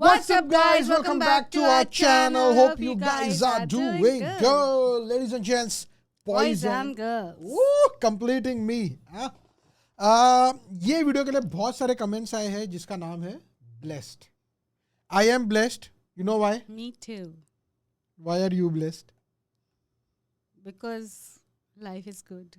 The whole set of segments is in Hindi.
What's up, guys? Welcome back to our channel. Hope you guys are doing good. Ladies and gents, boys and girls. Woo, completing me. ये वीडियो के लिए बहुत सारे कमेंट्स आए हैं जिसका नाम है blessed. I am blessed. You know why? Me too. Why are you blessed? Because life is good.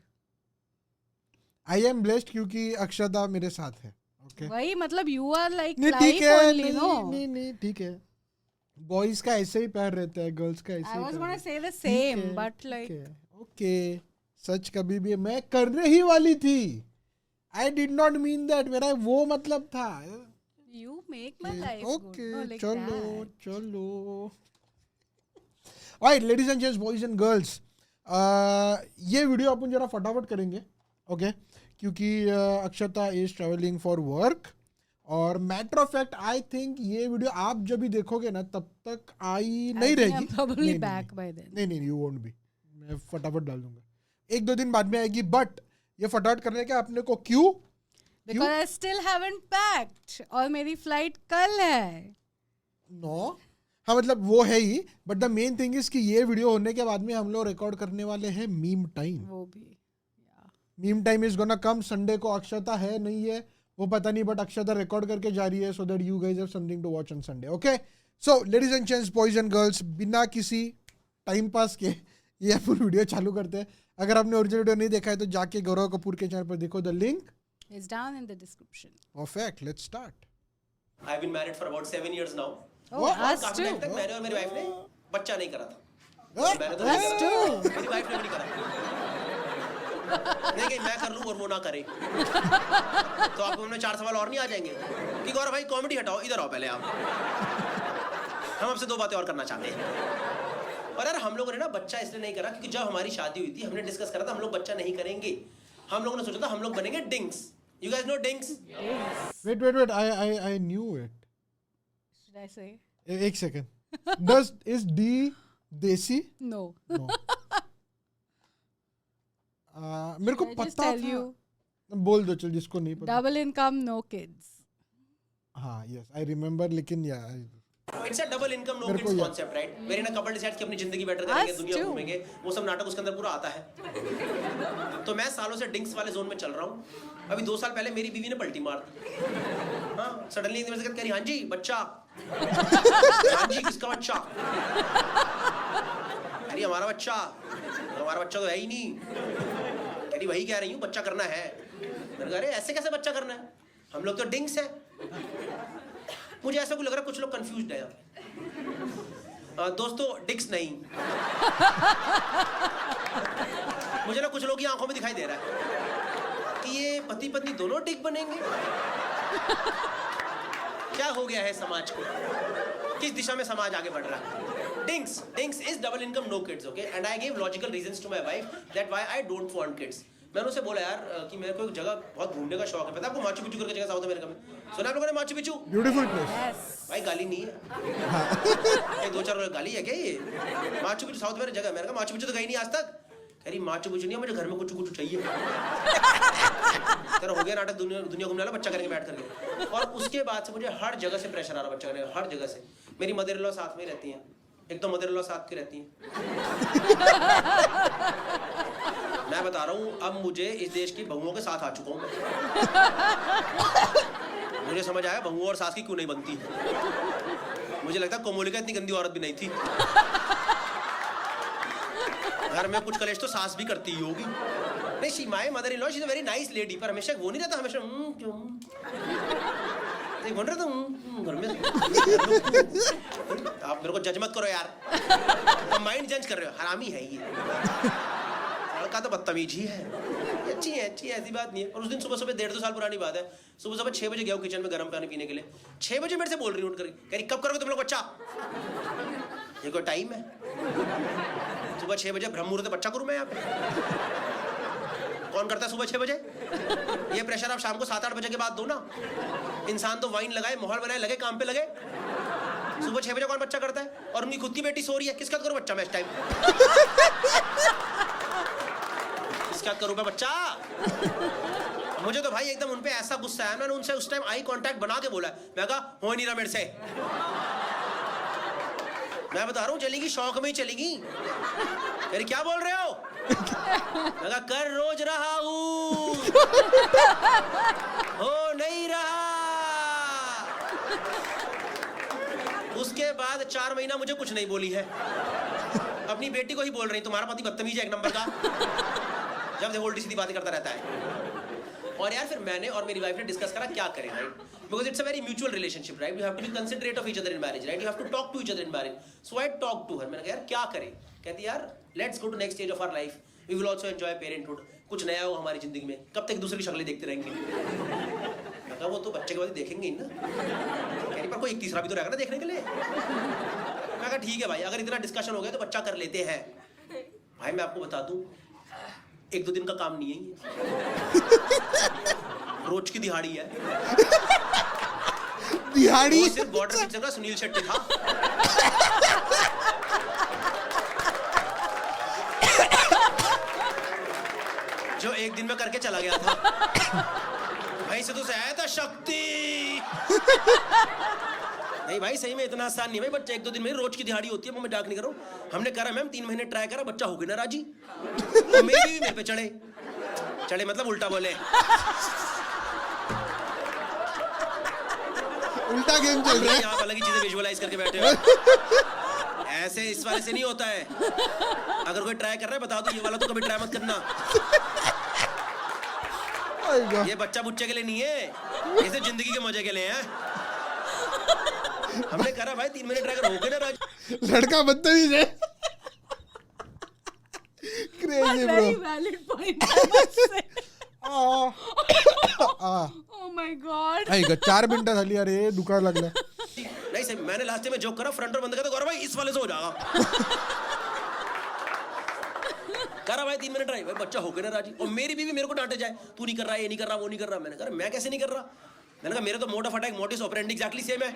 I am blessed क्योंकि अक्षता मेरे साथ है. Okay. वही मतलब you are like नहीं life ठीक है, only, no? नहीं ठीक है. बॉयज का ऐसे ही प्यार रहता है, गर्ल्स का ऐसे I ही was प्यार gonna रहता है. say the same, ठीक है, but like ठीक है, ओके. सच कभी भी मैं करने ही वाली थी. I did not mean that. मेरा वो मतलब था. you make my life okay good. No, like चलो that. चलो. Alright ladies and gents, boys and girls, ये वीडियो अपन जरा फटाफट करेंगे. ओके क्योंकि अक्षता इज ट्रैवलिंग फॉर वर्क और matter of fact I think ये वीडियो आप जब भी देखोगे ना तब तक आई नहीं I think रहेगी. I'm probably नहीं, back by then. नहीं यू वोंट बी. मैं फटाफट डाल दूंगा. एक दो दिन बाद में आएगी. बट ये फटाफट करने के अपने को क्यों Because I still haven't packed और मेरी फ्लाइट कल है. नो. हाँ मतलब वो है ही. But the main thing is कि ये वीडियो होने के बाद में हम लोग रिकॉर्ड करने वाले हैं मीम टाइम. वो भी. Meme time is gonna come. Sunday को अक्षता है नहीं है वो पता नहीं, बट अक्षता रिकॉर्ड करके जा रही है so that you guys have something to watch on Sunday. Okay so ladies and gents, boys and girls, बिना किसी टाइम पास के ये फुल वीडियो चालू करते हैं. अगर आपने ओरिजिनल वीडियो नहीं देखा है तो जाके गौरव कपूर के चैनल पर देखो. The link It's down in the description. Perfect. Let's start. I've been married for about 7 years now. Oh, What? us काफी too. टाइम तक मैंने और मेरी वाइफ ने बच्चा नहीं करा था. हाँ? मैंने तो Us नहीं too. करा. मेरी वाइफ ने भी नहीं करा. नहीं कि मैं कर लूं और वो ना करे. तो आपको हमने 4 सवाल और नहीं आ जाएंगे कि गौरव भाई कॉमेडी हटाओ, इधर आओ पहले आप. हम आपसे 2 बातें और करना चाहते हैं. और यार हम लोगों ने ना बच्चा इसलिए नहीं करा क्योंकि जब हमारी शादी हुई थी हमने डिस्कस करा था हम लोग बच्चा नहीं करेंगे. हम लोगों ने सोचा था हम लोग बनेंगे dinks. You guys know dinks? Wait I knew it. Should I say? एक second. Does is the desi? No. No. मेरे को Should I just पता tell था. you? बोल दो चल जिसको नहीं पता. Double income, no kids. हाँ यस आई रिमेम्बर. लेकिन या It's a double income no मेरे kids को याद- concept, right? मेरे ना कपल डिसाइड कि अपनी जिंदगी बेटर करेंगे, Us दुनिया too. घूमेंगे, वो सब नाटक उसके अंदर पूरा आता है. तो मैं सालों से डिंक्स वाले जोन में चल रहा हूँ. अभी 2 साल पहले मेरी बीवी ने पलटी मार दी. हाँ सडनली एक दिन से कह रही हाँ जी बच्चा. हाँ जी किसका बच्चा? अरे हमारा बच्चा. हमारा बच्चा तो है ही नहीं. कह रही वही कह रही हूँ बच्चा करना है. मैंने कहा अरे ऐसे कैसे बच्चा करना है? हम लोग तो डिंक्स है. मुझे ऐसा कुछ लग रहा है कुछ लोग कंफ्यूज्ड है. दोस्तों डिक्स नहीं. मुझे ना कुछ लोग की आंखों में दिखाई दे रहा है कि ये पति पत्नी दोनों डिक बनेंगे. क्या हो गया है समाज को? किस दिशा में समाज आगे बढ़ रहा है? DINKs is double income no kids. Okay and I give logical reasons to my wife that why I don't want kids. मैंने उसे बोला यार कि मेरे को एक जगह बहुत घूमने का शौक है. पता है आपको माचू पिचू करके जगह साउथ अमेरिका में? सुना आप लोगों ने Machu Picchu? Beautiful place. Yes. भाई गाली नहीं है. ये 2-4 गाली है क्या ये? माचू पिचू साउथ में जगह है. मैंने कहा माचू पिचू तो गई नहीं आज तक. कह रही माचू पिचू नहीं है मुझे घर में कुछ चाहिए. तेरा हो गया नाटक. दुनिया घूमने वाला बच्चा करेंगे बैठ करके. और उसके बाद से मुझे हर जगह से प्रेशर आ रहा बच्चा करने का. हर जगह से. मेरी मदर इन लॉ साथ में रहती हैं. एक तो मदर इन लॉ साथ की रहती हैं. मैं बता रहा हूँ अब मुझे इस देश की बहुओं के साथ आ चुका हूँ. मुझे समझ आया बहुओं और सास की क्यों नहीं बनती. मुझे लगता है कोमोलिका इतनी गंदी औरत भी नहीं थी. घर में कुछ कलेश तो सास भी करती ही होगी. नहीं she my mother in law she is a very nice lady. पर हमेशा वो नहीं रहता. हमेशा क्यों नहीं बोल रहा था घर में. आप मेरे को जज मत करो यार. माइंड जज कर रहे हो. हरामी है ये. लड़का तो बदतमीज ही है. अच्छी है ऐसी बात नहीं है. और उस दिन सुबह 1.5-2 साल पुरानी बात है. सुबह 6 बजे गया हूँ किचन में गर्म पानी पीने के लिए. 6 बजे मेरे से बोल रही हूँ उठ कर. कह रही कब करोगे तुम लोग बच्चा? ये कोई टाइम है? सुबह 6 बजे ब्रह्म मुहूर्त बच्चा करूँ मैं यहाँ पे? कौन करता है सुबह 6 बजे? ये प्रेशर आप शाम को 7-8 बजे के बाद दो ना. इंसान तो वाइन लगाए, माहौल बनाए, लगे काम पे लगे. सुबह 6 बजे कौन बच्चा करता है? और उनकी खुद की बेटी सो रही है. किसका करूँ बच्चा मैं इस टाइम? किसका करूँ मैं बच्चा? मुझे तो भाई एकदम उनपे ऐसा गुस्सा है, मैंने उनसे उस टाइम आई कांटेक्ट बना के बोला, मैं कहा हो नहीं रहा मेरे से, मैं बता रहा हूँ चलेगी, शौक में ही चलेगी। फिर क्या बोल रहे हो? मैं कहा कर रोज रहा हूँ, हो नहीं रहा। उसके बाद 4 महीना मुझे कुछ नहीं बोली है, अपनी बेटी को ही बोल रही तुम्हारा पति बदतमीज है एक नंबर का, जब देखो उल्टी सीधी बातें करता रहता है। और यार फिर मैंने और मेरी वाइफ ने डिस्कस करा क्या करें, right, because it's a very mutual relationship, right, you have to be considerate of each other in marriage, right, you have to talk to each other in marriage. So I talk to her, मैंने कहा यार क्या करें, कहती यार let's go to next stage of our life, we will also enjoy parenthood, कुछ नया हो हमारी जिंदगी में, कब तक दूसरी शक्लें देखते रहेंगे। मैं कहा वो तो बच्चे के बाद देखेंगे ही ना, कह रही पर कोई एक तीसरा भी तो रहेगा ना देखने के लिए। मैं कहा ठीक है भाई, अगर इतना डिस्कशन हो गया तो बच्चा कर लेते हैं। भाई मैं आपको बता दूं 1-2 दिन का काम नहीं है ये, रोज की दिहाड़ी है। दिहाड़ी वो सिर्फ बॉर्डर पिक्चर का सुनील शेट्टी था। जो 1 दिन में करके चला गया था। भाई से तो आया था शक्ति। नहीं भाई सही में इतना आसान नहीं भाई, बच्चा 1-2 दिन में रोज की दिहाड़ी होती है, मैं मजाक नहीं कर रहा हूँ। हमने करा मैम 3 महीने ट्राई करा, बच्चा हो गया ना राजी। तो मेरी भी मेरे पे चढ़े मतलब उल्टा बोले, उल्टा गेम चल रहा है। आप अलग ही चीजें विजुअलाइज करके बैठे हो। ऐसे इस वाले से नहीं होता है। अगर कोई ट्राई कर रहा है बता दो, ये वाला तो कभी ट्राई मत करना। ये बच्चा बुच्चे के लिए नहीं है, इसे जिंदगी के मजे के लिए है। हमने करा भाई 3 महीने ट्राई कर, हो गए ना राज। लड़का बदतमीज है। Crazy bro, very valid point, I must say. Oh my god. ऐका 4 मिनिटं झाली, अरे दुखायला लागलं. नहीं सही, मैंने लास्ट में जोक करा, फ्रंट और बंद करा तो गौरव भाई इस वाले से हो जाएगा। करा भाई 3 मिनट ट्राई, भाई बच्चा हो गया ना राजी। और मेरी बीवी मेरे को डांटे जाए, तू नहीं कर रहा, ये नहीं कर रहा, वो नहीं कर रहा। मैंने कहा मैं कैसे नहीं कर रहा? मैंने कहा मेरे तो mode of attack mortise operandi exactly same है।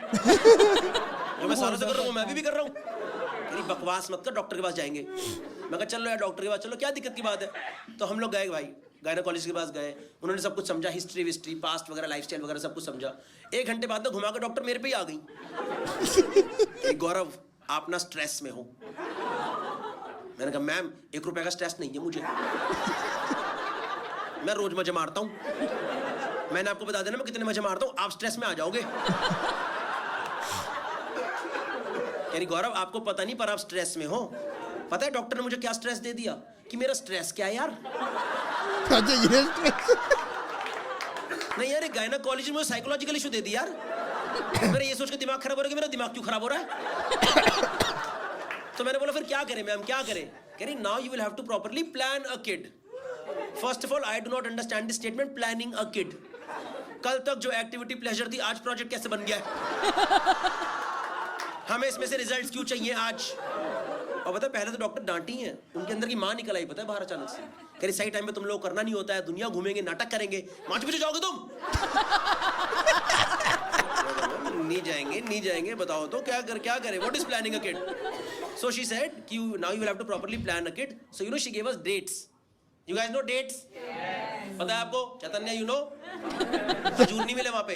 जो मैं सालों से कर रहा हूँ मैं भी कर रहा हूँ। तेरी बकवास मत कर, डॉक्टर के पास जाएंगे। मैं कहा चलो यार डॉक्टर के पास चलो, क्या दिक्कत की बात है। तो हम लोग गए भाई, गायनेकोलॉजिस्ट के पास गए, उन्होंने सब कुछ समझा, हिस्ट्री पास्ट वगैरह लाइफस्टाइल वगैरह सब कुछ समझा। 1 घंटे बाद में घुमा कर डॉक्टर मेरे पे ही आ गई। गौरव आप ना स्ट्रेस में हो। मैंने कहा मैम 1 रुपए का स्ट्रेस नहीं है मुझे, मैं रोज मजे मारता हूँ। मैंने आपको बता देना मैं कितने मजे मारता हूँ, आप स्ट्रेस में आ जाओगे। यानी गौरव आपको पता नहीं पर आप स्ट्रेस में हो। पता है डॉक्टर ने मुझे क्या स्ट्रेस दे दिया कि मेरा स्ट्रेस क्या है यार। अच्छा ये नहीं यार गायनेकोलॉजी में साइकोलॉजिकल इशू दे दी यार। मेरा ये सोच के दिमाग खराब हो रहा है कि मेरा दिमाग क्यों खराब हो रहा है। तो मैंने बोला फिर क्या करें मैम, क्या करें? कह रही now you will have to properly plan a kid. First of all I do not understand this statement planning a kid. कल तक जो एक्टिविटी प्लेजर थी आज प्रोजेक्ट कैसे बन गया है? हमें इसमें से रिजल्ट्स क्यों चाहिए आज? और पता है पहले तो डॉक्टर डांटी हैं, उनके अंदर की माँ निकल आई पता है बाहर अचानक से। कह रही सही टाइम पे तुम लोग करना नहीं होता है, दुनिया घूमेंगे नाटक करेंगे, मार्च पीछे जाओगे तुम? नहीं जाएंगे बताओ तो क्या करें? What is planning a kid? So she said कि now you will have to properly plan a kid. So you know she gave us dates. You guys know dates? पता है आपको चैतन्य यू नो? खजूर नहीं मिले वहां पे।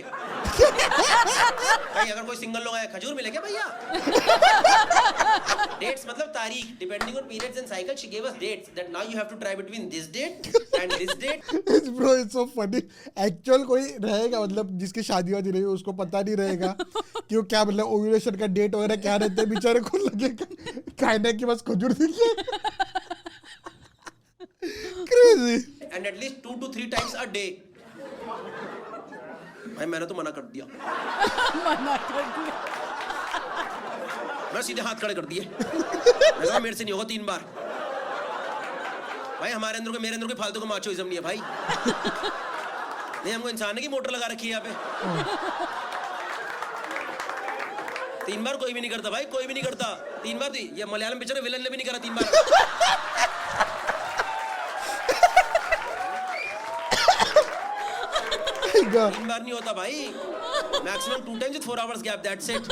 भाई अगर कोई सिंगल लोग आए खजूर मिले क्या भैया? डेट्स मतलब तारीख, depending on periods and cycle she gave us dates that now you have to try between this date and this date. Bro it's so funny. Actual कोई रहेगा मतलब जिसकी शादी वादी रही उसको पता नहीं रहेगा कि वो क्या मतलब ओव्यूलेशन का डेट वगैरह क्या रहते हैं, बेचारे को लगेगा खाने की बस खजूर दिखी। Crazy. And at least 2 to 3 times a day. भाई मैंने तो मना कर दिया। मैं सीधे हाथ खड़े कर दिए। मैंने कहा मेरे से नहीं होगा 3 बार। भाई हमारे अंदर मेरे अंदर कोई फालतू का माचोइज्म नहीं है भाई। नहीं हमको इंसान की मोटर लगा रखी है यहाँ पे। 3 बार कोई भी नहीं करता भाई, कोई भी नहीं करता। 3 बार ये मलयालम पिक्चर विलन ने भी नहीं करा 3 बार। God. 3 बार नहीं होता भाई, maximum 2 times with 4 hours gap, that's it।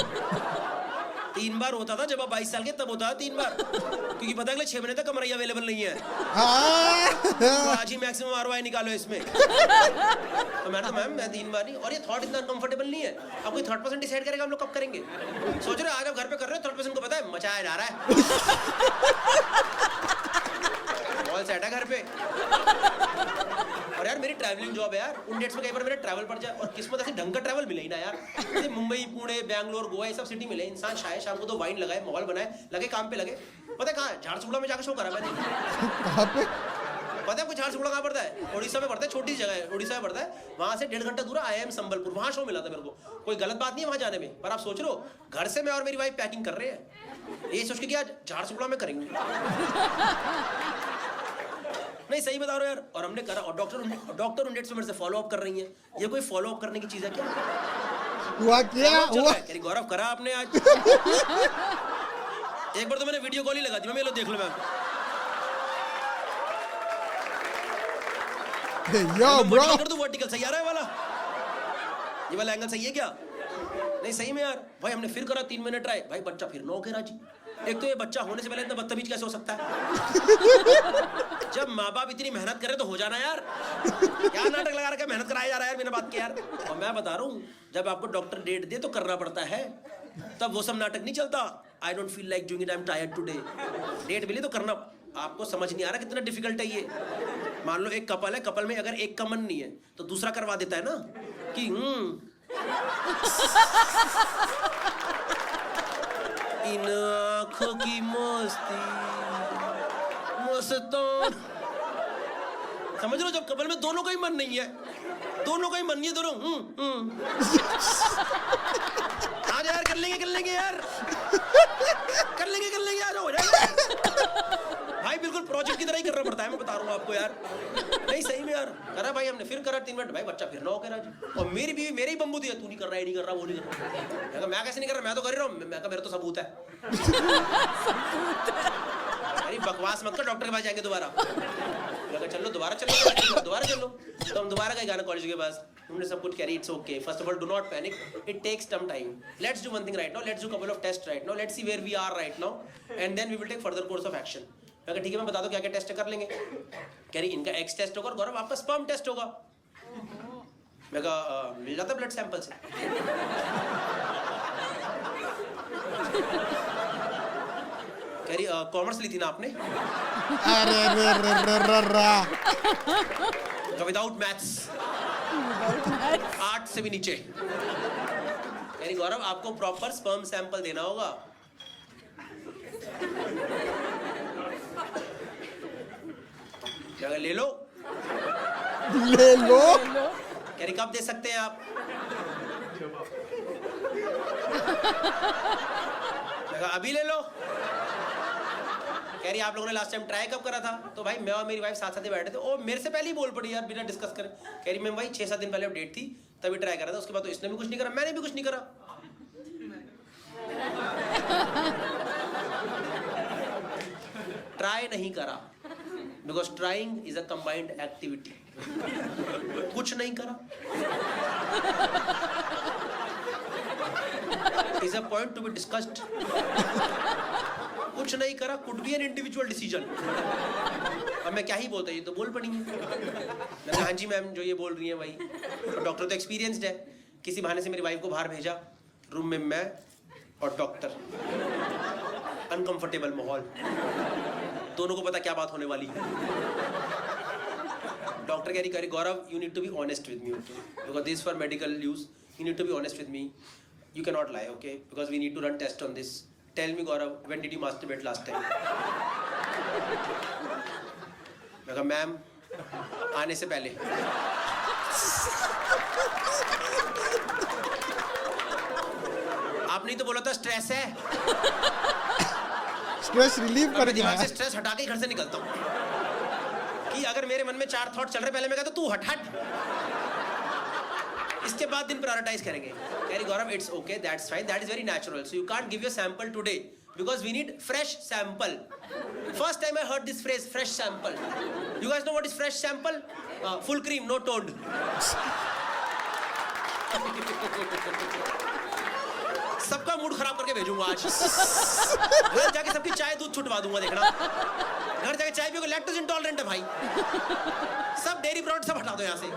3 बार होता था जब आप 22 साल के, तब होता था 3 बार, क्योंकि पता है अगले 6 महीने तक कमरैया अवेलेबल नहीं है, तो आज ही मैक्सिमम आरओआई निकालो इसमें। तो मैंने, मैम मैं 3 बार नहीं, और ये थॉट इतना अनकंफर्टेबल नहीं है। अब कोई थर्ड पर्सन डिसाइड करेगा हम लोग कब करेंगे? सोच रहे हो आज आप घर पे कर रहे हो, थर्ड पर्सन को पता है मचाया जा रहा है, बॉल सेट है घर पे। और यार मेरी ट्रैवलिंग जॉब है यार, उन डेट्स में कई बार मेरा ट्रैवल पड़ जाए, और किस्मत ऐसी ढंग का ट्रैवल मिले ही ना यार। जैसे मुंबई, पुणे, बैंगलोर, गोवा, ये सब सिटी मिले, इंसान शायद शाम को तो वाइन लगाए, माहौल बनाए, लगे काम पे लगे। पता है कहाँ? झारसुगुड़ा में जाकर शो करा मैंने। कहाँ पे? पता है आपको झारसुगुड़ा कहाँ पड़ता है? उड़ीसा में पड़ता है, छोटी जगह है, उड़ीसा में पड़ता है। वहां से 1.5 घंटा दूर IIM संबलपुर, वहां शो मिला था मेरे को। कोई गलत बात नहीं है वहां जाने में, पर आप सोच रहे हो घर से मैं और मेरी वाइफ पैकिंग कर रहे हैं, ये सोच के कि आज झारसुगुड़ा में करेंगे। नहीं सही बता रहा हूँ यार, और हमने करा, और डॉक्टर उन डेट्स में मेरे से फॉलो अप कर रही है। ये कोई फॉलो अप करने की चीज है क्या? हुआ क्या हुआ? कह गौरव करा आपने आज? एक बार तो मैंने वीडियो कॉल ही लगा दी, मैं लो देख लो मैम। यो ब्रो, कर दूं वर्टिकल, सही आ रहा है वाला? ये वाला एंगल सही है क्या? नहीं सही में यार भाई, हमने फिर करा 3 महीने ट्राई, भाई बच्चा फिर 9 के राजी। एक तो ये बच्चा होने से पहले इतना बदतमीज कैसे हो सकता है? जब माँ बाप इतनी मेहनत करे तो हो जाना यार, क्या नाटक लगा रखा है, मेहनत कराया जा रहा है यार बिना बात के यार। और मैं बता रहा हूँ, जब आपको डॉक्टर डेट दे तो करना पड़ता है, तब वो सब नाटक नहीं चलता। I don't feel like doing it, I am tired today. Date मिली तो करना। आपको समझ नहीं आ रहा कितना डिफिकल्ट है ये। मान लो एक कपल है, कपल में अगर एक का मन नहीं है तो दूसरा करवा देता है ना कि इन आँखों की मस्ती मस्तान। समझ लो, जब कपल में दोनों का ही मन नहीं है, दोनों का ही मन नहीं है, दोनों आज यार कर लेंगे यार, कर लेंगे यार, हो जाएगा भाई। बिल्कुल प्रोजेक्ट की तरह ही करना पड़ता है, मैं बता रहा हूँ आपको यार। नहीं सही में यार करा भाई हमने, फिर करा 3 मिनट, भाई बच्चा फिर 9 के राजी। और मेरी बीवी मेरे ही बम्बू दिया, तू नहीं कर रहा, ये नहीं कर रहा, वो नहीं कर रहा। मैं कैसे नहीं कर रहा, मैं तो कर ही रहा हूँ। मैं कहा मेरा तो सबूत है। अरे बकवास मत कर, डॉक्टर के पास जाएंगे दोबारा। चलो दोबारा चलो। तो हम दोबारा गए गायनेकोलॉजिस्ट के पास, उन्होंने सब कुछ कह रही, it's okay, first of all do not panic, it takes some time, let's do one thing right now, let's do couple of test right now, let's see where we are right now, and then we will take further course of action. मैं कहा ठीक है, मैं बता दो क्या क्या टेस्ट कर लेंगे। कह रही इनका एक्स टेस्ट होगा और गौरव आपका स्पर्म टेस्ट होगा। मैं कहा मिल जाता ब्लड सैंपल से। कह रही कॉमर्स ली थी ना आपने? विदाउट मैथ्स, आर्ट से भी नीचे। कह रही गौरव आपको प्रॉपर स्पर्म सैंपल देना होगा। ले लो। कह रही कब दे सकते हैं आप? अभी ले लो। कह रही आप लोगों ने लास्ट टाइम ट्राई कब करा था? तो भाई मैं और मेरी वाइफ साथ साथ ही बैठे थे, और मेरे से पहले ही बोल पड़ी यार बिना डिस्कस करे। कह रही मैम भाई 6-7 दिन पहले डेट थी, तभी ट्राई करा था, उसके बाद तो इसने भी कुछ नहीं करा, मैंने भी कुछ नहीं करा। ट्राई नहीं करा, because trying is a combined activity. कुछ नहीं करा is a point to be discussed. कुछ नहीं करा could be an individual decision. अब मैं क्या ही बोलता, ये तो बोल पड़ी है। मैं हाँ जी मैम जो ये बोल रही है भाई, तो डॉक्टर तो एक्सपीरियंस्ड है। किसी बहाने से मेरी वाइफ को बाहर भेजा, रूम में मैं और डॉक्टर, अनकंफर्टेबल माहौल, दोनों को पता क्या बात होने वाली है। डॉक्टर कह रही Gaurav you need to be honest with me, okay, because this for medical use, you need to be honest with me, you cannot lie, okay, because we need to run test on this. Tell me Gaurav, when did you masturbate last time? मैं कहा मैम आने से पहले। आपने तो बोला था स्ट्रेस है। स्ट्रेस रिलीव कर दिमाग से स्ट्रेस हटा के घर से निकलता हूँ कि अगर मेरे मन में 4 थॉट चल रहे, पहले मैं कहता तू हट, इसके बाद दिन प्रायोरिटाइज करेंगे। कह रही Gaurav it's okay, that's fine, that is very natural, so you can't give your sample today because we need fresh sample. First time I heard this phrase, fresh sample. You guys know what is fresh sample? Full cream, no toned. सबका मूड खराब करके भेजूंगा आज। घर जाके सबकी चाय दूध छुटवा दूंगा, देखना। घर जाके चाय पियोगे, लैक्टोज इंटॉलरेंट है भाई। सब डेयरी प्रोडक्ट सब हटा दो यहाँ से।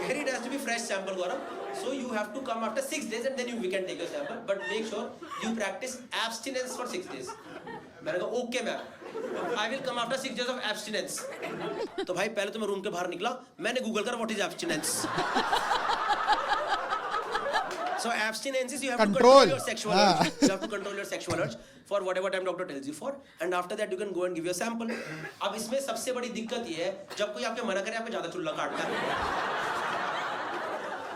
It has to be fresh sample, Gaurav. So you have to come after 6 days and then we can take your sample. But make sure you practice abstinence for 6 days. मैंने कहा okay ma'am, I will come after 6 days of abstinence. तो भाई पहले तो मैं रूम के बाहर निकला, मैंने गूगल करा what is abstinence. So abstinence is you have to control your sexual urge. You have to control your sexual urge for whatever time doctor tells you for, and after that you can go and give your sample. अब इसमें सबसे बड़ी दिक्कत ये है जब कोई आपके मना करे, आपको ज्यादा चुल्ला काटता है।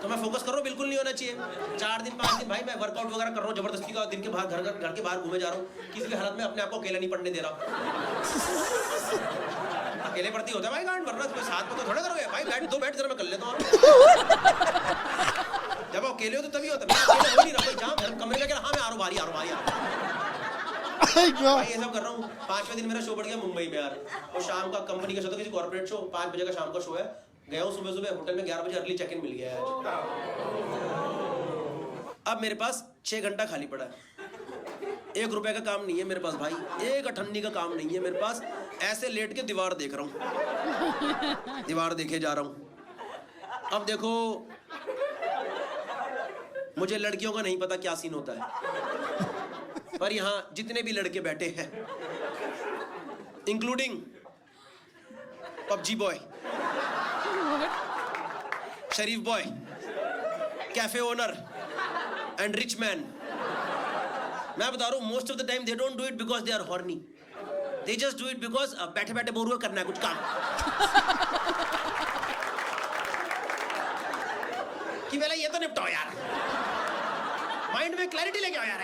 तो मैं फोकस कर रहा हूँ, बिल्कुल नहीं होना चाहिए। 4 दिन 5 दिन भाई मैं वर्कआउट वगैरह कर रहा हूँ जबरदस्ती का, दिन के बाहर घर के बाहर घूमे जा रहा हूँ, किसी भी हालत में अपने आप को अकेला नहीं पढ़ने दे रहा। अकेले पढ़ती होता है भाई, गांड वरना तुम्हें साथ में तो थोड़ा करोगे भाई, बैठ जरा मैं कर लेता हूँ। जब अकेले हो तो तभी होता है, मैं अकेले हो नहीं रहा, जहाँ कमरे का क्या, हाँ मैं आ रहा हूँ, बारी भाई ये सब कर रहा हूँ। 5वें दिन मेरा शो बढ़ गया मुंबई में यार, और शाम का कंपनी का शो था, किसी कॉर्पोरेट शो, 5 बजे का शाम का शो है। गया हूँ सुबह होटल में, 11 बजे अर्ली चेक इन मिल गया है। अब मेरे पास 6 घंटा खाली पड़ा है। 1 रुपए का काम नहीं है मेरे पास भाई, 1 अठन्नी का काम नहीं है मेरे पास। ऐसे लेट के दीवार देख रहा हूँ, दीवार देखे जा रहा हूँ। अब देखो मुझे लड़कियों का नहीं पता क्या सीन होता है, पर यहाँ जितने भी लड़के बैठे हैं, इंक्लूडिंग पबजी बॉय, शरीफ boy, cafe owner and rich man, मैं बता रहा हूँ most of the time they don't do it because they are horny, they just do it because बैठे बैठे बोर हुआ, करना है कुछ काम। कि पहले ये तो निपटाओ यार, माइंड में क्लैरिटी लेके आओ यार।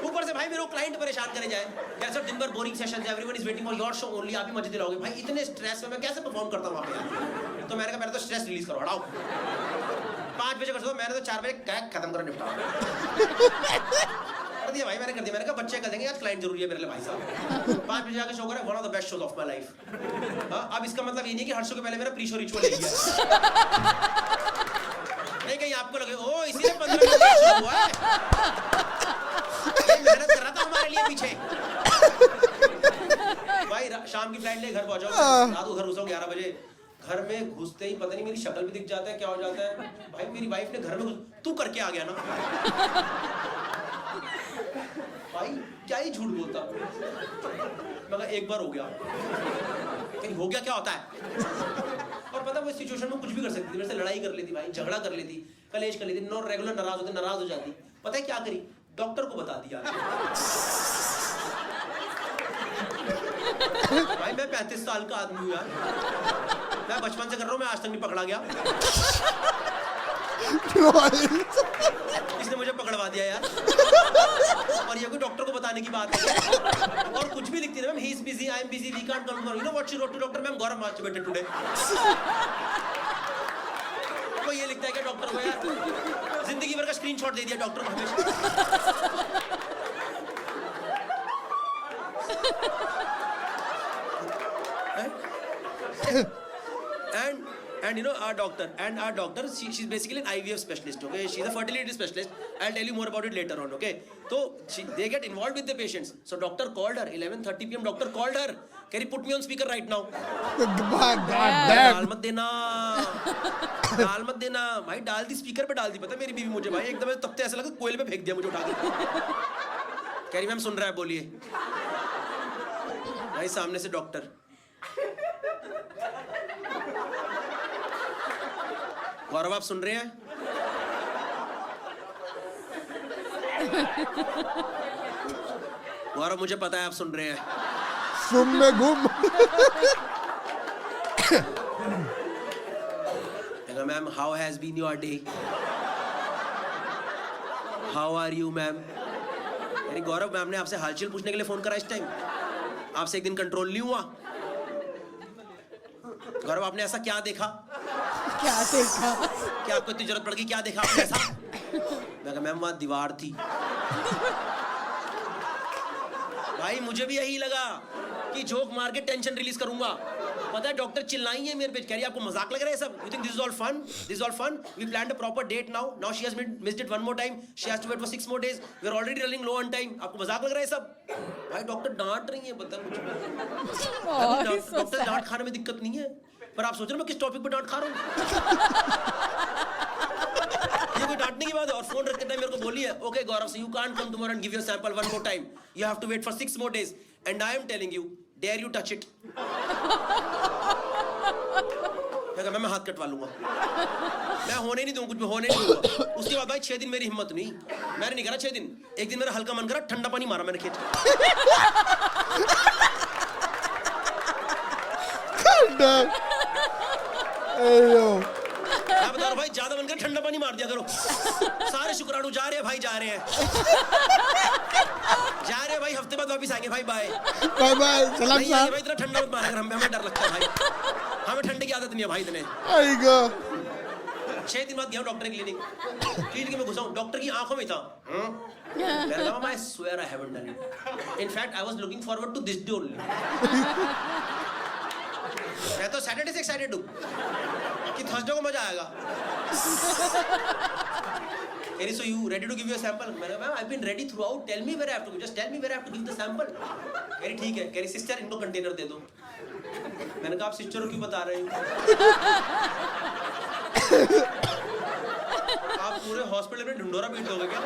ऊपर से भाई मेरे को क्लाइंट परेशान करे जाए यार, सर दिन भर boring sessions, everyone is waiting for your show only, आप ही मजे दिलाओगे भाई। इतने स्ट्रेस में मैं कैसे परफॉर्म करता हूँ वहाँ पे यार। तो मैंने कहा पहले तो स्ट्रेस रिलीज करो, हटाओ। 5 बजे कर दो, मैंने तो 4 बजे खत्म करो, निपटाओ। कर दिया भाई, मैंने कर दिया। मैंने कहा बच्चे कर देंगे यार, क्लाइंट जरूरी है मेरे लिए भाई साहब। 5 बजे आके शो करा, one of the best shows of my life. अब इसका मतलब ये नहीं कि हर शो के पहले मेरा प्री शो रिचुअल है। नहीं कहीं आपको लगे ओ इसीलिए 15 मिनट शो हुआ है, मेहनत कर रहा था हमारे लिए पीछे। भाई शाम की फ्लाइट ले घर पहुंचा, रात को घर घुसा 11 बजे। घर में घुसते ही पता नहीं मेरी शक्ल भी दिख जाता है, क्या हो जाता है भाई। मेरी वाइफ ने घर में तू करके आ गया ना भाई, क्या ही झूठ बोलता। मगर एक बार हो गया, कहीं हो गया क्या होता है। और पता वो सिचुएशन में कुछ भी कर सकती थी, मेरे से लड़ाई कर लेती भाई, झगड़ा कर लेती, कलेश कर लेती, नो रेगुलर नाराज हो जाती। पता है क्या करी, डॉक्टर को बता दिया। भाई मैं 35 साल का आदमी हूँ यार, मैं बचपन से कर रहा हूँ, मैं आज तक नहीं पकड़ा गया। इसने मुझे पकड़वा दिया यार, और ये कोई डॉक्टर को बताने की बात है। और कुछ भी लिखती है ma'am, he is busy, I am busy, we can't come to, you know what she wrote to doctor ma'am, Gaurav masturbated today. वो ये लिखता है क्या डॉक्टर को यार, जिंदगी भर का स्क्रीनशॉट दे दिया डॉक्टर को हमेशा। And you know our doctor she's basically an IVF specialist, okay, she's a fertility specialist. I'll tell you more about it later on, okay. So they get involved with the patients. So doctor called her 11:30 PM, doctor called her, can you put me on speaker right now? डाल मत देना भाई, डाल दी स्पीकर पे, डाल दी। पता मेरी बीवी मुझे भाई एकदम तब ऐसा लगा कोयले पे फेंक दिया मुझे उठा के। कह रही मैम सुन रहा है, बोलिए। भाई सामने से डॉक्टर, गौरव आप सुन रहे हैं? गौरव मुझे पता है आप सुन रहे हैं। सुन में गुम। Ma'am how has been your day, how are you ma'am. यानी गौरव मैम ने आपसे हालचाल पूछने के लिए फोन करा इस टाइम, आपसे एक दिन कंट्रोल नहीं हुआ। गौरव आपने ऐसा क्या देखा, क्या देखा, क्या आपको इतनी जरूरत पड़ गई, क्या देखा आपने ऐसा? मैं कहा मैम वहां दीवार थी। भाई मुझे भी यही लगा कि जोक मार के टेंशन रिलीज करूंगा, पता है डॉक्टर चिल्लाई है मेरे पे, कह रही है आपको मजाक लग रहा है सब? You think this is all fun? This is all fun? We planned a proper date now she has missed it one more time, she has to wait for 6 more days, we are already running low on time, आपको मजाक लग रहा है सब? भाई डॉक्टर डांट रही है, पता मुझे डॉक्टर डांट खाने में दिक्कत नहीं है, पर आप सोच रहे हो मैं किस टॉपिक पे डांट खा रहा हूँ? ये कोई डांटने की बात है? और फोन रखते टाइम मेरे को बोली है, okay Gaurav so you can't come tomorrow and give your sample one more time, you have to wait for 6 more days and I am telling you, dare you touch it? मैं हाथ कटवा लूंगा, मैं होने नहीं दूंगा, कुछ भी होने नहीं दूंगा। उसके बाद भाई 6 दिन मेरी हिम्मत नहीं, मैंने नहीं करा 6 दिन, एक दिन मेरा हल्का मन करा, ठंडा पानी मारा मैंने खींच मैं बता रहा हूँ भाई, ज्यादा मन कर ठंडा पानी मार दिया करो। सारे शुक्राणु जा रहे हैं भाई, जा रहे हैं भाई, हफ्ते बाद वापिस आएंगे भाई, बाय बाय बाय, सलाम साहब। भाई इतना ठंडा मत मारा कर, हमें डर लगता है भाई, हमें ठंडे की आदत नहीं है भाई इतने। 6 दिन बाद गया डॉक्टर क्लिनिक में घुसा हूँ, डॉक्टर की आंखों में था, मैंने कहा I swear I haven't done it. In fact, I was looking forward to this day only. मैं तो सैटरडे से एक्साइटेड हूँ कि थर्सडे को मजा आएगा। So you ready to give your sample? मैंने कहा I've been ready throughout. Tell me where I have to give. Just tell me where I have to give the sample. कह रही ठीक है, कह रही सिस्टर इनको कंटेनर दे दो। मैंने कहा आप सिस्टर को क्यों बता रहे हो? आप पूरे हॉस्पिटल में ढिंढोरा पीट दोगे क्या?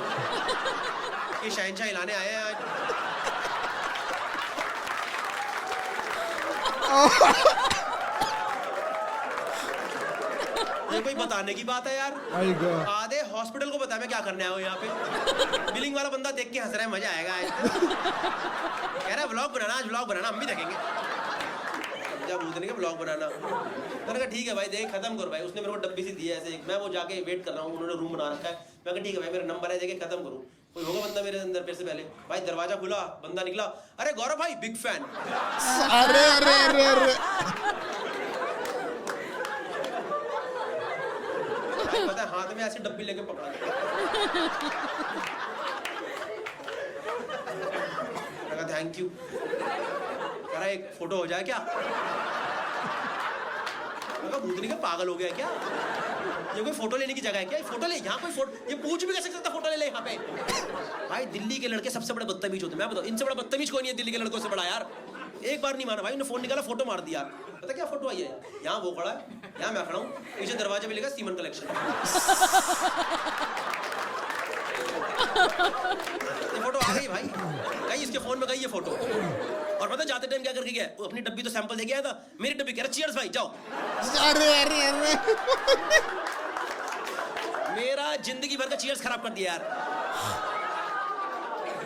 ये शहंशाह हिलाने आए हैं आज। ये कोई बताने की बात है यार? आधे हॉस्पिटल को बताया मैं क्या करने आया हूँ यहाँ पे। बिलिंग वाला बंदा देख के हंस रहा है, मजा आएगा आज। कह रहा है व्लॉग बनाना, आज व्लॉग बनाना, हम भी देखेंगे। जब भूतने का ब्लॉग बनाना, मैंने कहा ठीक है भाई, देख खत्म करो भाई। उसने मेरे को डब्बी सी दी है ऐसे, मैं वो जाके वेट कर रहा हूँ, उन्होंने रूम बना रखा है। मैं कहा ठीक है भाई, मेरा नंबर है, देखे खत्म करूँ। कोई होगा बंदा मेरे अंदर मेरे से पहले? भाई दरवाजा खुला, बंदा निकला, अरे गौरव भाई बिग फैन। अरे अरे अरे अरे पता है हाथ में ऐसे डब्बी लेके पकड़ा, मैं कहा थैंक यू। कह रहा एक फोटो हो जाए क्या? मैं कहा भूतनी का पागल हो गया क्या? ये कोई फोटो लेने की जगह है क्या? फोटो ले, यहाँ कोई फोटो, ये पूछ भी कैसे सकता फोटो ले यहाँ पे? भाई दिल्ली के लड़के सबसे बड़े बदतमीज होते हैं, मैं बताऊँ, इनसे बड़ा बदतमीज कोई नहीं है दिल्ली के लड़कों से बड़ा यार। एक बार नहीं माना भाई, उन्होंने फोन निकाला, फोटो मार दिया। पता क्या फोटो आई है? यहाँ वो खड़ा है, यहाँ मैं खड़ा हूँ, पीछे दरवाजे पे लिखा सीमन कलेक्शन। ये फोटो आ गई भाई, गई इसके फोन में, गई ये फोटो। और पता जाते टाइम क्या करके गया? वो अपनी डब्बी तो सैंपल दे गया था, मेरी डब्बी कह रहा चीयर्स भाई जाओ। अरे अरे अरे मेरा जिंदगी भर का चीयर्स खराब कर दिया यार।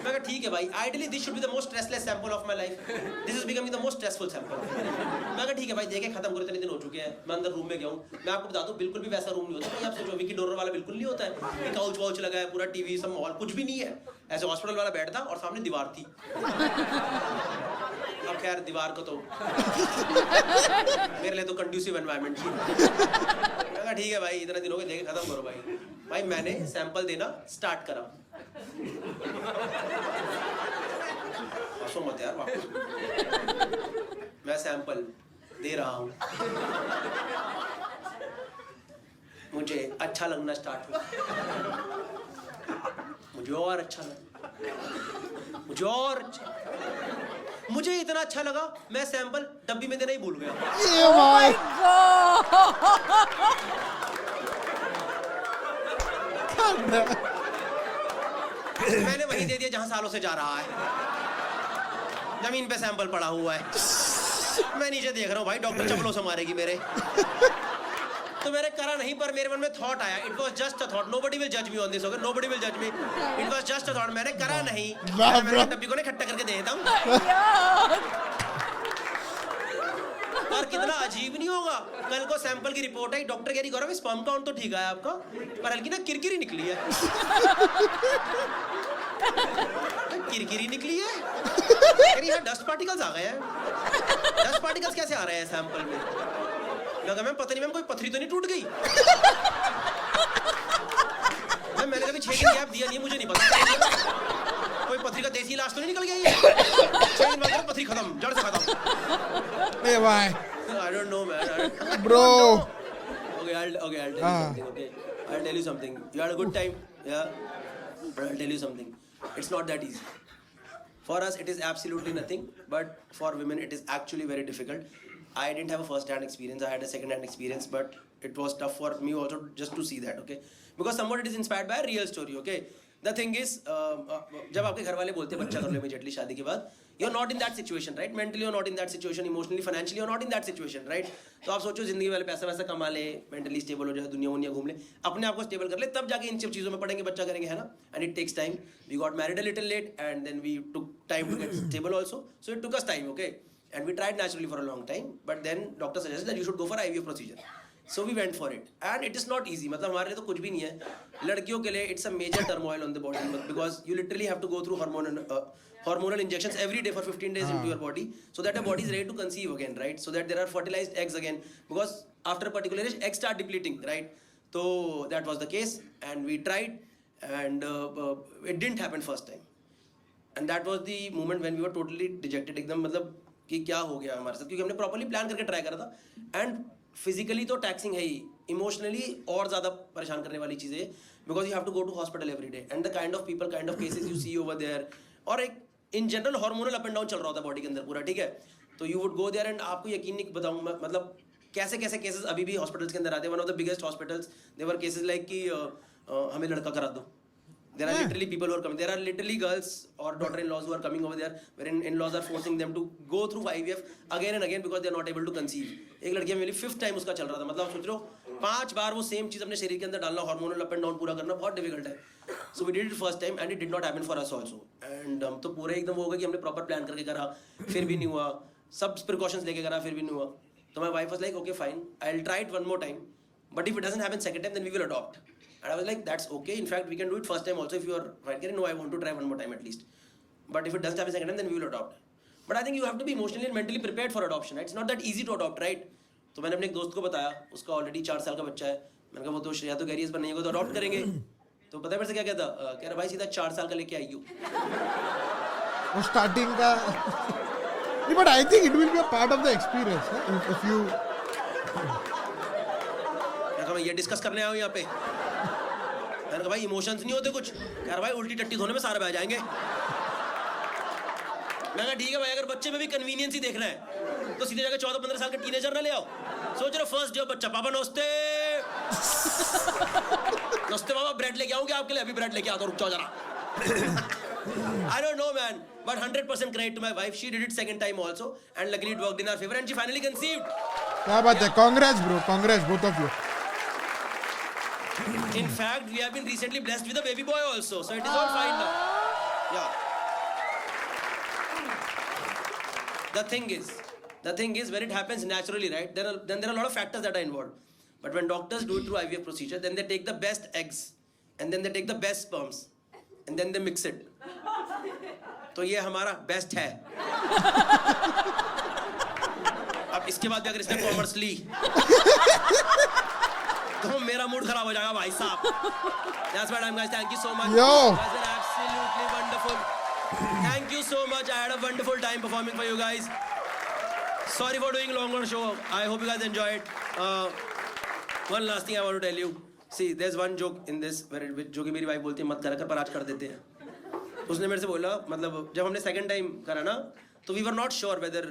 मैं कहा ठीक है भाई, ideally this should be the most stressless sample of my life, this is becoming the most stressful sample. मैं कहा ठीक है भाई, देखे खत्म करो, इतने दिन हो चुके हैं। मैं अंदर रूम में गया हूँ, मैं आपको बता दूं बिल्कुल भी वैसा रूम नहीं होता। आप सोचो विकी डोनर वाला बिल्कुल नहीं होता है, काउच वाउच लगा है, पूरा टीवी सब मॉल कुछ भी नहीं है, ऐसे हॉस्पिटल वाला बेड था और सामने दीवार थी। अब खैर दीवार को तो मेरे लिए तो कंड्यूसिव एनवायरनमेंट थी। मैं कहा ठीक है भाई, इतना दिन हो गए, देखे खत्म करो भाई। भाई मैंने सैंपल देना स्टार्ट करा, हंसो मत यार वापस। मैं सैंपल दे रहा हूँ, मुझे अच्छा लगना स्टार्ट हुआ, मुझे और अच्छा लगा, मुझे और अच्छा, मुझे इतना अच्छा लगा मैं सैंपल डब्बी में देना ही भूल गया। मैंने वही दे दिया जहां सालों से जा रहा है, जमीन पे सैंपल पड़ा हुआ है। मैं नीचे देख रहा हूँ भाई, डॉक्टर चप्पलों से मारेगी मेरे। तो मैंने करा नहीं, पर मेरे मन में थॉट आया, it was just a thought, nobody will जज me on this, okay, nobody will जज मी, it was just a thought. मैंने करा नहीं, मैं डब्बी को इकट्ठा करके दे देता हूँ। और कितना अजीब नहीं होगा? कल को सैंपल की रिपोर्ट आई, डॉक्टर कह रही गौरव स्पर्म काउंट तो ठीक है आपका, पर हल्की ना किरकिरी निकली है। किरकिरी निकली है? अरे यहाँ डस्ट पार्टिकल्स आ गए हैं। डस्ट पार्टिकल्स कैसे आ रहे हैं सैंपल में? लगा मैम पता नहीं, मैम कोई पथरी तो नहीं टूट गई? मैंने कभी 6 दिन गैप दिया नहीं, मुझे नहीं पता। कोई पथरी का देसी इलाज तो नहीं निकल गया ये? 6 दिन बाद पथरी खत्म, जड़ से खत्म। ए भाई I don't know, man. Bro. Okay, I'll tell you something. Okay, I'll tell you something. You had a good time, yeah. But I'll tell you something. It's not that easy. For us, it is absolutely nothing. But for women, it is actually very difficult. I didn't have a first-hand experience. I had a second-hand experience, but it was tough for me also just to see that. Okay, because somewhat it is inspired by a real story. Okay, the thing is, जब आपके घर वाले बोलते हैं बच्चा कर लो immediately शादी के बाद, you're not in that situation, right? Mentally you're not in that situation, emotionally, financially you're not in that situation, right? तो आप सोचो जिंदगी वाले पैसा वैसा कमा ले, mentally stable हो जाए, दुनिया वुनिया घूम ले, अपने आप को stable कर ले, तब जाके इन सब चीज़ों में पढ़ेंगे, बच्चा करेंगे, है ना? And it takes time. We got married a little late, and then we took time to get stable also. So it took us time, okay? And we tried naturally for a long time, but then doctor suggested that you should go for IVF procedure. So we went for it, and it is not easy. मतलब हमारे लिए तो कुछ भी नहीं है. लड़कियों के लिए it's a major turmoil on the body because you literally have to go through hormonal injections every day for 15 days into your body, so that your body is ready to conceive again, right? So that there are fertilized eggs again, because after a particular age, eggs start depleting, right? So that was the case, and we tried, and it didn't happen first time, and that was the moment when we were totally dejected. एकदम मतलब कि क्या हो गया हमारे साथ, क्योंकि हमने प्रॉपर्ली प्लान करके ट्राई करा था, एंड फिजिकली तो टैक्सिंग है ही, इमोशनली और ज़्यादा परेशान करने वाली चीज़ है, because you have to go to hospital every day, and the kind of people, kind of cases you see over there, और एक in general hormonal up and down चल रहा होता है बॉडी के अंदर पूरा, ठीक है? तो you would go there, and आपको यकीन नहीं बताऊँ मतलब कैसे कैसे केसेस अभी भी हॉस्पिटल्स के अंदर आते हैं. One of the biggest hospitals, their cases like कि हमें लड़का करा दो. There are literally people who are coming. There are literally girls or daughter-in-laws who are coming over there, where in-laws are forcing them to go through IVF again and again because they are not able to conceive. एक लड़की मेरी 5th टाइम उसका चल रहा था, मतलब सोच रहे हो 5 बार वो सेम चीज़ अपने शरीर के अंदर डालना, हार्मोनल अप एंड डाउन पूरा करना बहुत डिफिकल्ट है. So we did it first time and it did not happen for us also. And हम तो पूरे एकदम वो हो गए कि हमने प्रॉपर प्लान करके करा, फिर भी नहीं हुआ, सब प्रिकॉशंस लेके करा, फिर भी नहीं हुआ. तो my wife was like, okay fine, I'll try it one more time, but if it doesn't happen second time, then we will adopt. And I was like, that's okay. In fact, we can do it first time also if you are fine. No, I want to try one more time at least. But if it doesn't happen second time, then we will adopt. But I think you have to be emotionally and mentally prepared for adoption. Right? It's not that easy to adopt, right? तो मैंने अपने एक दोस्त को बताया, उसका ऑलरेडी 4 साल का बच्चा है. मैंने कहा वो तो या तो कैरियर्स पर नहीं होगा तो अडॉप्ट करेंगे. तो पता है मेरे से क्या कहता? कह रहा भाई सीधा 4 साल का लेके आई हो. वो स्टार्टिंग का. But I think it will be a part of the experience. If you. मैं ये डिस्कस करने आया हूँ यहाँ पे. मैंने कहा भाई इमोशंस नहीं होते कुछ? कह रहा भाई उल्टी टट्टी धोने में सारे बह जाएंगे. मैं कहा ठीक है भाई, अगर बच्चे में भी कन्वीनियंस ही देखना है तो सीधे जाकर 14-15 साल का टीनेजर ना ले आओ. सोच रहे फर्स्ट डे बच्चा, पापा नमस्ते. नमस्ते पापा, ब्रेड लेके आऊँ क्या आपके लिए? अभी ब्रेड लेके आता हूँ, रुक जाओ जरा. I don't know man, but 100% credit to my wife. She did it second time also, and luckily it worked in our favor, and she finally conceived. क्या बात है, congrats bro, congrats both of you. In fact, we have been recently blessed with a baby boy also, so it is all fine now. Yeah. The thing is, when it happens naturally, right? Then there are a lot of factors that are involved. But when doctors do it through IVF procedure, then they take the best eggs, and then they take the best sperms, and then they mix it. तो ये हमारा बेस्ट है. अब इसके बाद भी अगर इसने कॉमर्स ली तो मेरा मूड खराब हो जाएगा भाई साहब. That's my time guys. Thank you so much. Yo. You guys are absolutely wonderful. Thank you so much. I had a wonderful time performing for you guys. Sorry for doing longer show. I hope you guys enjoyed. One last thing I want to tell you. See, there's one joke in this where जो कि मेरी वाइफ बोलती है मत करा कर पर आज कर देते हैं. उसने मेरे से बोला, मतलब जब हमने सेकंड टाइम करा ना, तो we were not sure whether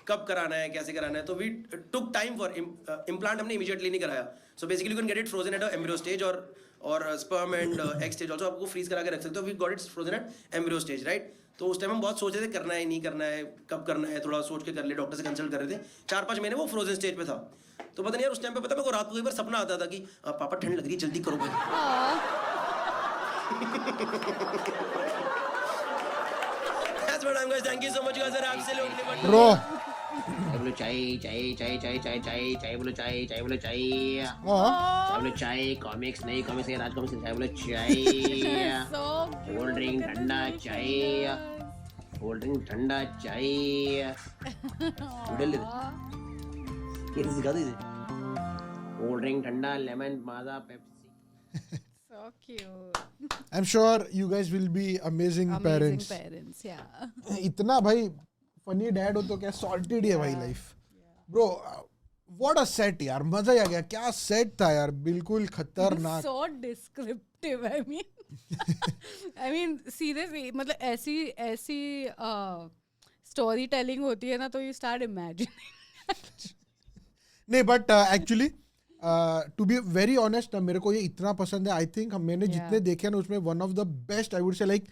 कब कराना है, कैसे कराना है. तो we took time for implant. हमने इमीडिएटली नहीं कराया. So basically you can get it frozen at embryo stage और sperm and egg stage also. आपको फ्रीज करा के रख सकते हो. We got it frozen at embryo stage, right? तो उस टाइम हम बहुत सोच रहे थे करना है नहीं करना है, कब करना है, थोड़ा सोच के कर ले. डॉक्टर से कंसल्ट कर रहे थे. 4-5 महीने वो फ्रोजन स्टेज पे था. तो पता नहीं यार उस टाइम पे पता मेरे को रात को एक बार सपना आता था कि पापा ठंड लग रही है जल्दी करो भाई. That's what I'm guys. Thank you so much. You guys are absolutely wonderful. Bro. बोलो चाय बोलो चाय हाँ. बोलो चाय. कॉमिक्स नहीं, कॉमिक्स राज कॉमिक्स चाय बोलो चाय. So कोल्ड ड्रिंक ठंडा चाय. कोल्ड ड्रिंक ठंडा चाय. उड़ल ये सिखा दीजिए. कोल्ड ड्रिंक ठंडा, lemon, Maaza, Pepsi. so cute. I'm sure you guys will be amazing Amazing parents. parents, yeah. इतना भाई फनी डैड हो तो क्या सॉर्टेड ही है भाई life. Bro what a set यार, मजा ही आ गया, क्या सेट था यार, बिल्कुल खतरनाक. So descriptive. I mean, seriously, मतलब ऐसी स्टोरी टेलिंग होती है ना, तो यू स्टार्ट इमेजिनिंग. नहीं but actually to be very honest, मेरे को ये इतना पसंद है. आई थिंक मैंने जितने देखे ना उसमें one of the best, I would say like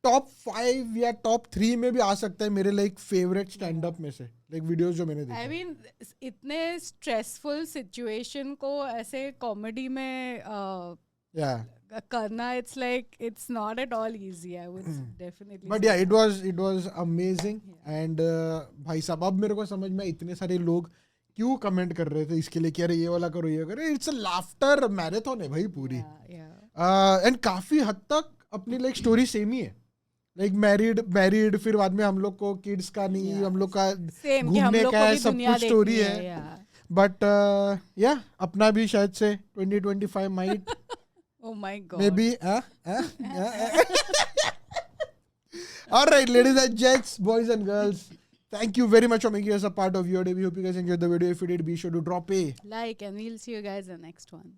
top 5 या टॉप 3 में भी आ सकता है मेरे लाइक फेवरेट स्टैंड अप में से, लाइक वीडियोस जो मैंने आई देखे. मीन इतने स्ट्रेसफुल सिचुएशन को ऐसे कॉमेडी में या करना, it's like it's not at all easy. I would definitely. But या इट वाज अमेजिंग. एंड भाई साहब, अब मेरे को समझ में इतने सारे लोग क्यों कमेंट कर रहे थे इसके लिए कि अरे ये वाला करो, ये करो. इट्स अ लाफ्टर मैराथन है भाई पूरी. एंड काफी हद तक अपनी लाइक स्टोरी सेम ही है, लाइक मैरिड फिर बाद में हम लोग को किड्स का नहीं, हम लोग का घूमने का है, सब कुछ स्टोरी है. बट या अपना भी शायद से 2025 might Oh my God. maybe all right, ladies and gents, boys and girls, thank you very much for making us a part of your day. We hope you guys enjoyed the video. If you did, be sure to drop a Like, and we'll see you guys in the next one.